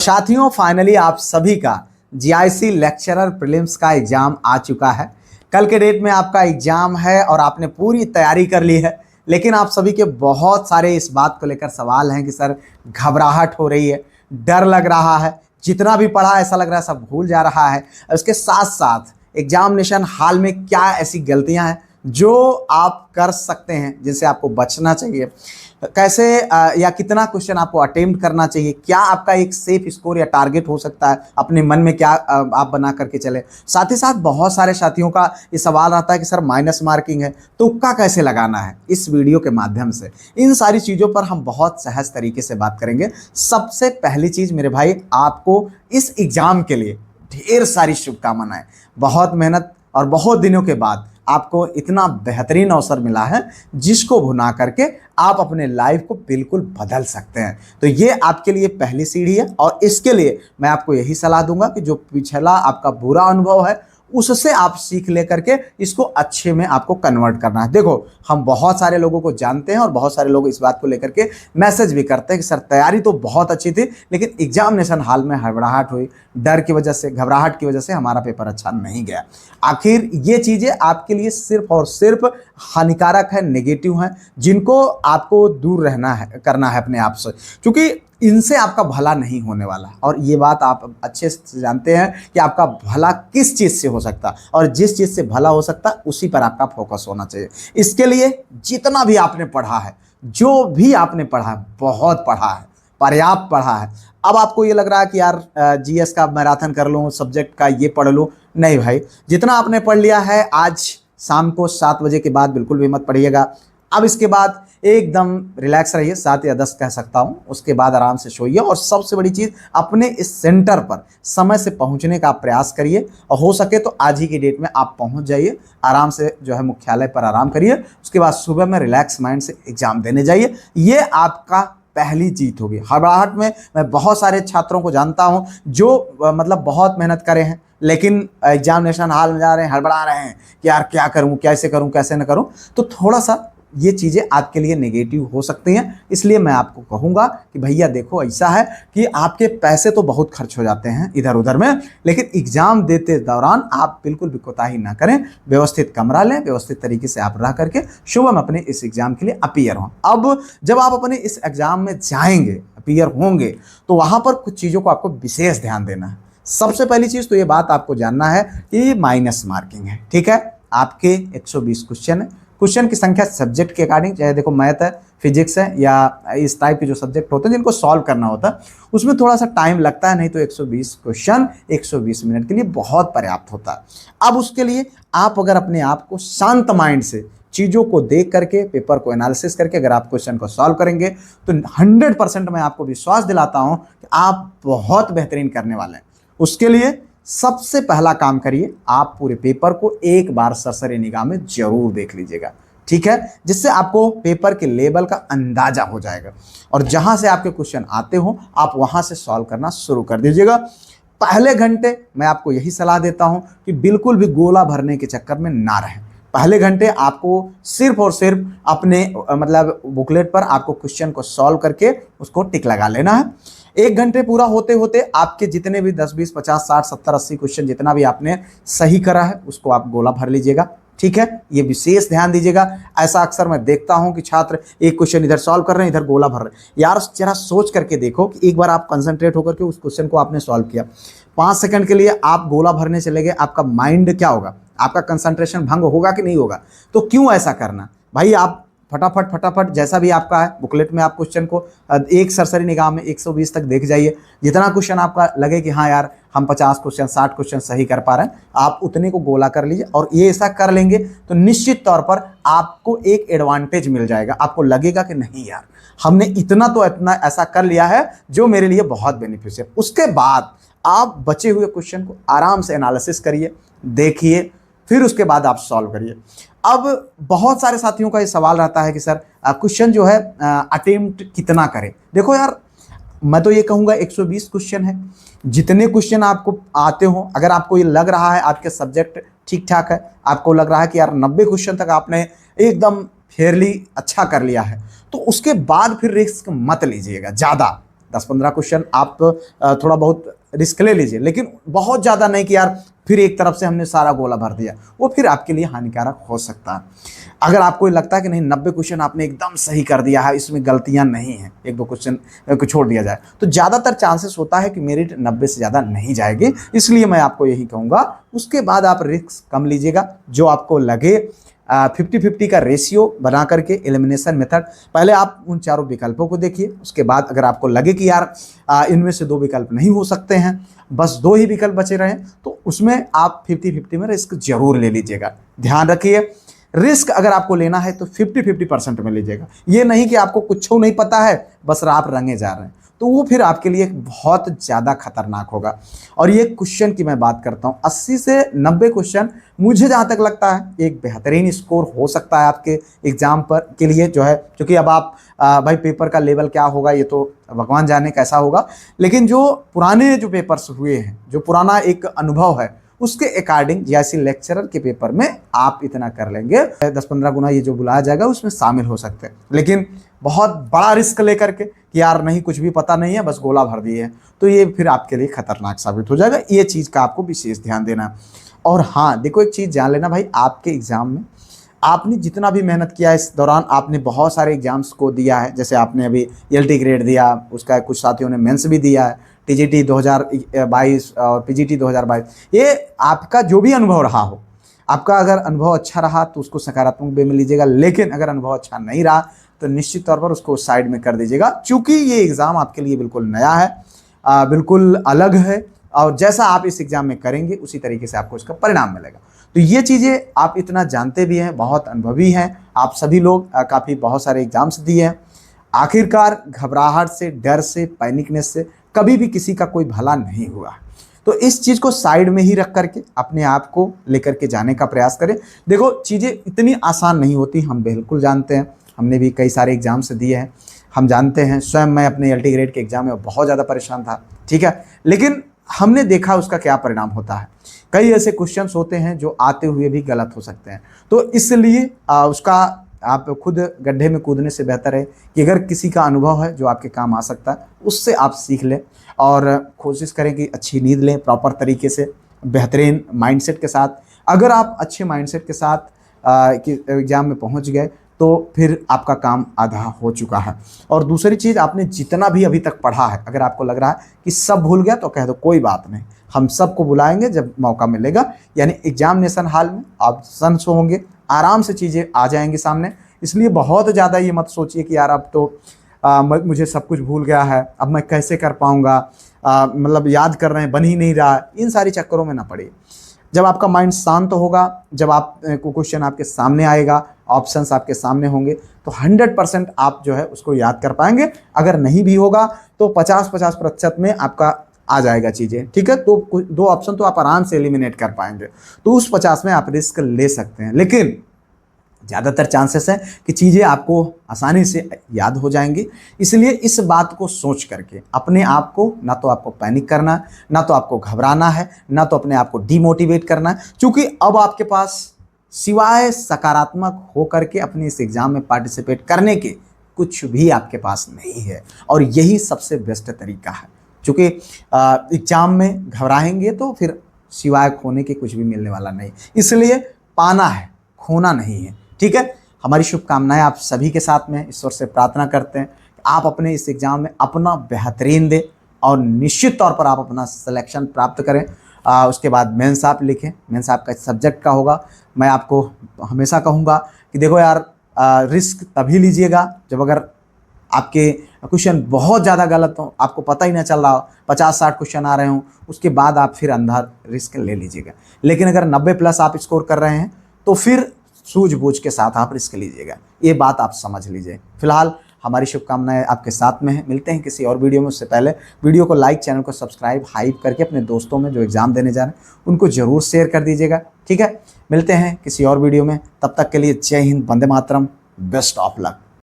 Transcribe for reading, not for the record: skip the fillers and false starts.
साथियों, फाइनली आप सभी का जीआईसी लेक्चरर प्रीलिम्स का एग्जाम आ चुका है। कल के डेट में आपका एग्जाम है और आपने पूरी तैयारी कर ली है, लेकिन आप सभी के बहुत सारे इस बात को लेकर सवाल हैं कि सर घबराहट हो रही है, डर लग रहा है, जितना भी पढ़ा ऐसा लग रहा है सब भूल जा रहा है। उसके साथ साथ एग्जामिनेशन हॉल में क्या ऐसी गलतियां हैं जो आप कर सकते हैं, जिनसे आपको बचना चाहिए, कैसे या कितना क्वेश्चन आपको अटेम्प्ट करना चाहिए, क्या आपका एक सेफ स्कोर या टारगेट हो सकता है, अपने मन में क्या आप बना करके चले। साथ ही साथ बहुत सारे साथियों का ये सवाल आता है कि सर माइनस मार्किंग है, तुक्का कैसे लगाना है। इस वीडियो के माध्यम से इन सारी चीज़ों पर हम बहुत सहज तरीके से बात करेंगे। सबसे पहली चीज़ मेरे भाई, आपको इस एग्ज़ाम के लिए ढेर सारी शुभकामनाएं। बहुत मेहनत और बहुत दिनों के बाद आपको इतना बेहतरीन अवसर मिला है, जिसको भुना करके आप अपने लाइफ को बिल्कुल बदल सकते हैं। तो ये आपके लिए पहली सीढ़ी है और इसके लिए मैं आपको यही सलाह दूंगा कि जो पिछला आपका बुरा अनुभव है उससे आप सीख लेकर के इसको अच्छे में आपको कन्वर्ट करना है। देखो, हम बहुत सारे लोगों को जानते हैं और बहुत सारे लोग इस बात को लेकर के मैसेज भी करते हैं कि सर तैयारी तो बहुत अच्छी थी, लेकिन एग्जामिनेशन हॉल में हड़बड़ाहट हुई, डर की वजह से, घबराहट की वजह से हमारा पेपर अच्छा नहीं गया। आखिर ये चीज़ें आपके लिए सिर्फ और सिर्फ हानिकारक है, नेगेटिव हैं, जिनको आपको दूर रहना है, करना है अपने आप से, क्योंकि इनसे आपका भला नहीं होने वाला। और ये बात आप अच्छे से जानते हैं कि आपका भला किस चीज़ से हो सकता, और जिस चीज़ से भला हो सकता उसी पर आपका फोकस होना चाहिए। इसके लिए जितना भी आपने पढ़ा है, जो भी आपने पढ़ा है, बहुत पढ़ा है, पर्याप्त पढ़ा है। अब आपको ये लग रहा है कि यार जीएस का मैराथन कर लूँ, सब्जेक्ट का ये पढ़ लूँ। नहीं भाई, जितना आपने पढ़ लिया है, आज शाम को 7 बजे के बाद बिल्कुल भी मत पढ़िएगा। अब इसके बाद एकदम रिलैक्स रहिए, 7 या 10 कह सकता हूँ। उसके बाद आराम से सोइए और सबसे बड़ी चीज़, अपने इस सेंटर पर समय से पहुँचने का प्रयास करिए, और हो सके तो आज ही की डेट में आप पहुँच जाइए। आराम से जो है मुख्यालय पर आराम करिए, उसके बाद सुबह में रिलैक्स माइंड से एग्ज़ाम देने जाइए। ये आपका पहली जीत होगी। हड़बड़ाहट में मैं बहुत सारे छात्रों को जानता हूँ जो मतलब बहुत मेहनत करे हैं, लेकिन एग्जामिनेशन हॉल में जा रहे हैं, हड़बड़ा रहे हैं कि यार क्या करूँ, कैसे करूँ, कैसे न करूँ। तो थोड़ा सा ये चीज़ें आपके लिए नेगेटिव हो सकती हैं। इसलिए मैं आपको कहूँगा कि भैया देखो, ऐसा है कि आपके पैसे तो बहुत खर्च हो जाते हैं इधर उधर में, लेकिन एग्ज़ाम देते दौरान आप बिल्कुल भी कोताही ना करें। व्यवस्थित कमरा लें, व्यवस्थित तरीके से आप रह करके सुबह में अपने इस एग्ज़ाम के लिए अपीयर हों। अब जब आप अपने इस एग्ज़ाम में जाएंगे, अपीयर होंगे, तो वहाँ पर कुछ चीज़ों को आपको विशेष ध्यान देना है। सबसे पहली चीज़ तो ये बात आपको जानना है कि माइनस मार्किंग है, ठीक है। आपके 120 क्वेश्चन है। क्वेश्चन की संख्या सब्जेक्ट के अकॉर्डिंग, चाहे देखो मैथ है, फिजिक्स है, या इस टाइप के जो सब्जेक्ट होते हैं जिनको सॉल्व करना होता है, उसमें थोड़ा सा टाइम लगता है। नहीं तो 120 क्वेश्चन 120 मिनट के लिए बहुत पर्याप्त होता है। अब उसके लिए आप अगर अपने आप को शांत माइंड से चीज़ों को देख करके, पेपर को एनालिसिस करके अगर आप क्वेश्चन को सॉल्व करेंगे, तो 100% मैं आपको विश्वास दिलाता हूँ कि आप बहुत बेहतरीन करने वाले हैं। उसके लिए सबसे पहला काम करिए, आप पूरे पेपर को एक बार सरसरी निगाह में जरूर देख लीजिएगा, ठीक है, जिससे आपको पेपर के लेवल का अंदाजा हो जाएगा। और जहां से आपके क्वेश्चन आते हो, आप वहां से सॉल्व करना शुरू कर दीजिएगा। पहले घंटे मैं आपको यही सलाह देता हूं कि बिल्कुल भी गोला भरने के चक्कर में ना रहें। पहले घंटे आपको सिर्फ और सिर्फ अपने मतलब बुकलेट पर आपको क्वेश्चन को सॉल्व करके उसको टिक लगा लेना है। 1 घंटे पूरा होते होते आपके जितने भी 10, 20, 50, 60, 70, 80 क्वेश्चन जितना भी आपने सही करा है, उसको आप गोला भर लीजिएगा, ठीक है। ये विशेष ध्यान दीजिएगा। ऐसा अक्सर मैं देखता हूं कि छात्र एक क्वेश्चन इधर सॉल्व कर रहे हैं, इधर गोला भर रहे हैं। यार जरा सोच करके देखो कि एक बार आप कंसंट्रेट होकर के उस क्वेश्चन को आपने सॉल्व किया, 5 सेकंड के लिए आप गोला भरने चले गए, आपका माइंड क्या होगा, आपका कंसंट्रेशन भंग होगा कि नहीं होगा। तो क्यों ऐसा करना भाई, आप फटाफट जैसा भी आपका है बुकलेट में आप क्वेश्चन को एक सरसरी निगाह में 120 तक देख जाइए। जितना क्वेश्चन आपका लगे कि हाँ यार हम 50 क्वेश्चन 60 क्वेश्चन सही कर पा रहे हैं, आप उतने को गोला कर लीजिए। और ये ऐसा कर लेंगे तो निश्चित तौर पर आपको एक एडवांटेज मिल जाएगा। आपको लगेगा कि नहीं यार, हमने इतना ऐसा कर लिया है जो मेरे लिए बहुत बेनिफिशियल। उसके बाद आप बचे हुए क्वेश्चन को आराम से एनालिसिस करिए, देखिए, फिर उसके बाद आप सॉल्व करिए। अब बहुत सारे साथियों का ये सवाल रहता है कि सर क्वेश्चन जो है अटेम्प्ट कितना करें। देखो यार, मैं तो ये कहूँगा 120 क्वेश्चन है। जितने क्वेश्चन आपको आते हो, अगर आपको ये लग रहा है आपके सब्जेक्ट ठीक ठाक है, आपको लग रहा है कि यार 90 क्वेश्चन तक आपने एकदम फेयरली अच्छा कर लिया है, तो उसके बाद फिर रिस्क मत लीजिएगा ज़्यादा। 10-15 क्वेश्चन आप थोड़ा बहुत रिस्क ले लीजिए, लेकिन बहुत ज़्यादा नहीं कि यार फिर एक तरफ से हमने सारा गोला भर दिया, वो फिर आपके लिए हानिकारक हो सकता है। अगर आपको लगता है कि नहीं 90 क्वेश्चन आपने एकदम सही कर दिया है, इसमें गलतियां नहीं हैं, 1-2 क्वेश्चन को छोड़ दिया जाए, तो ज़्यादातर चांसेस होता है कि मेरिट 90 से ज़्यादा नहीं जाएगी। इसलिए मैं आपको यही कहूँगा, उसके बाद आप रिस्क कम लीजिएगा। जो आपको लगे 50-50 का रेशियो बना करके एलिमिनेशन मेथड, पहले आप उन चारों विकल्पों को देखिए। उसके बाद अगर आपको लगे कि यार इनमें से 2 विकल्प नहीं हो सकते हैं, बस 2 ही विकल्प बचे रहे, तो उसमें आप 50-50 में रिस्क जरूर ले लीजिएगा। ध्यान रखिए, रिस्क अगर आपको लेना है तो 50-50% में लीजिएगा। ये नहीं कि आपको कुछ नहीं पता है, बस आप रंगे जा रहे हैं, तो वो फिर आपके लिए बहुत ज़्यादा खतरनाक होगा। और ये क्वेश्चन की मैं बात करता हूँ, 80 से 90 क्वेश्चन मुझे जहाँ तक लगता है एक बेहतरीन स्कोर हो सकता है आपके एग्जाम पर के लिए जो है। क्योंकि अब आप भाई पेपर का लेवल क्या होगा ये तो भगवान जाने कैसा होगा, लेकिन जो पुराने जो पेपर्स हुए हैं, जो पुराना एक अनुभव है, उसके अकॉर्डिंग जीआईसी लेक्चरर के पेपर में आप इतना कर लेंगे, 10-15 गुना ये जो बुलाया जाएगा उसमें शामिल हो सकते हैं। लेकिन बहुत बड़ा रिस्क लेकर के कि यार नहीं कुछ भी पता नहीं है, बस गोला भर दिए है, तो ये फिर आपके लिए खतरनाक साबित हो जाएगा। ये चीज़ का आपको विशेष ध्यान देना है। और हाँ देखो, एक चीज़ जान लेना भाई, आपके एग्जाम में आपने जितना भी मेहनत किया इस दौरान, आपने बहुत सारे एग्जाम्स को दिया है। जैसे आपने अभी एलटी ग्रेड दिया, उसका कुछ साथियों ने मेंस भी दिया है, टीजीटी 2022 और पीजीटी 2022। ये आपका जो भी अनुभव रहा हो, आपका अगर अनुभव अच्छा रहा तो उसको सकारात्मक वे में लीजिएगा, लेकिन अगर अनुभव अच्छा नहीं रहा तो निश्चित तौर पर उसको साइड में कर दीजिएगा। चूँकि ये एग्ज़ाम आपके लिए बिल्कुल नया है, बिल्कुल अलग है, और जैसा आप इस एग्ज़ाम में करेंगे उसी तरीके से आपको इसका परिणाम मिलेगा। तो ये चीज़ें आप इतना जानते भी हैं, बहुत अनुभवी हैं आप सभी लोग, काफ़ी बहुत सारे एग्जाम्स दिए हैं। आखिरकार घबराहट से, डर से, पैनिकनेस से कभी भी किसी का कोई भला नहीं हुआ। तो इस चीज़ को साइड में ही रख करके अपने आप को लेकर के जाने का प्रयास करें। देखो चीज़ें इतनी आसान नहीं होती, हम बिल्कुल जानते हैं, हमने भी कई सारे एग्जाम्स दिए हैं, हम जानते हैं। स्वयं मैं अपने एलटी ग्रेड के एग्जाम में बहुत ज़्यादा परेशान था, ठीक है, लेकिन हमने देखा उसका क्या परिणाम होता है। कई ऐसे क्वेश्चंस होते हैं जो आते हुए भी गलत हो सकते हैं, तो इसलिए उसका आप खुद गड्ढे में कूदने से बेहतर है कि अगर किसी का अनुभव है जो आपके काम आ सकता है, उससे आप सीख लें और कोशिश करें कि अच्छी नींद लें प्रॉपर तरीके से, बेहतरीन माइंडसेट के साथ। अगर आप अच्छे माइंडसेट के साथ कि एग्ज़ाम में पहुंच गए तो फिर आपका काम आधा हो चुका है। और दूसरी चीज़, आपने जितना भी अभी तक पढ़ा है, अगर आपको लग रहा है कि सब भूल गया तो कह दो कोई बात नहीं, हम सबको बुलाएंगे जब मौका मिलेगा। यानी एग्जामिनेशन हॉल में ऑप्शंस होंगे, आराम से चीज़ें आ जाएंगी सामने। इसलिए बहुत ज़्यादा ये मत सोचिए कि यार अब तो मुझे सब कुछ भूल गया है, अब मैं कैसे कर पाऊँगा, मतलब याद कर रहे हैं बन ही नहीं रहा, इन सारी चक्करों में ना पड़िए। जब आपका माइंड शांत होगा, जब आप क्वेश्चन आपके सामने आएगा, ऑप्शंस आपके सामने होंगे, तो 100% आप जो है उसको याद कर पाएंगे। अगर नहीं भी होगा तो 50-50% में आपका आ जाएगा चीज़ें, ठीक है। तो 2 ऑप्शन तो आप आराम से एलिमिनेट कर पाएंगे, तो उस 50 में आप रिस्क ले सकते हैं। लेकिन ज़्यादातर चांसेस है कि चीज़ें आपको आसानी से याद हो जाएंगी। इसलिए इस बात को सोच करके अपने आप को, ना तो आपको पैनिक करना है, ना तो आपको घबराना है, ना तो अपने आप को डीमोटिवेट करना है, क्योंकि अब आपके पास सिवाय सकारात्मक हो करके अपने इस एग्ज़ाम में पार्टिसिपेट करने के कुछ भी आपके पास नहीं है। और यही सबसे बेस्ट तरीका है, क्योंकि एग्ज़ाम में घबराएंगे तो फिर सिवाय खोने के कुछ भी मिलने वाला नहीं। इसलिए पाना है, खोना नहीं है, ठीक है। हमारी शुभकामनाएं आप सभी के साथ में, ईश्वर से प्रार्थना करते हैं कि आप अपने इस एग्ज़ाम में अपना बेहतरीन दें और निश्चित तौर पर आप अपना सिलेक्शन प्राप्त करें। उसके बाद मेंस आप लिखें, मेंस आपका सब्जेक्ट का होगा। मैं आपको हमेशा कहूँगा कि देखो यार, रिस्क तभी लीजिएगा जब अगर आपके क्वेश्चन बहुत ज़्यादा गलत हो, आपको पता ही ना चल रहा हो, 50-60 क्वेश्चन आ रहे हों, उसके बाद आप फिर अंधा रिस्क ले लीजिएगा। लेकिन अगर 90+ आप स्कोर कर रहे हैं तो फिर सूझबूझ के साथ आप रिस्क लीजिएगा, ये बात आप समझ लीजिए। फिलहाल हमारी शुभकामनाएं आपके साथ में है। मिलते हैं किसी और वीडियो में। उससे पहले वीडियो को लाइक, चैनल को सब्सक्राइब, हाइप करके अपने दोस्तों में जो एग्ज़ाम देने जा रहे हैं उनको ज़रूर शेयर कर दीजिएगा, ठीक है। मिलते हैं किसी और वीडियो में, तब तक के लिए जय Hind, Vande Mataram, best of luck.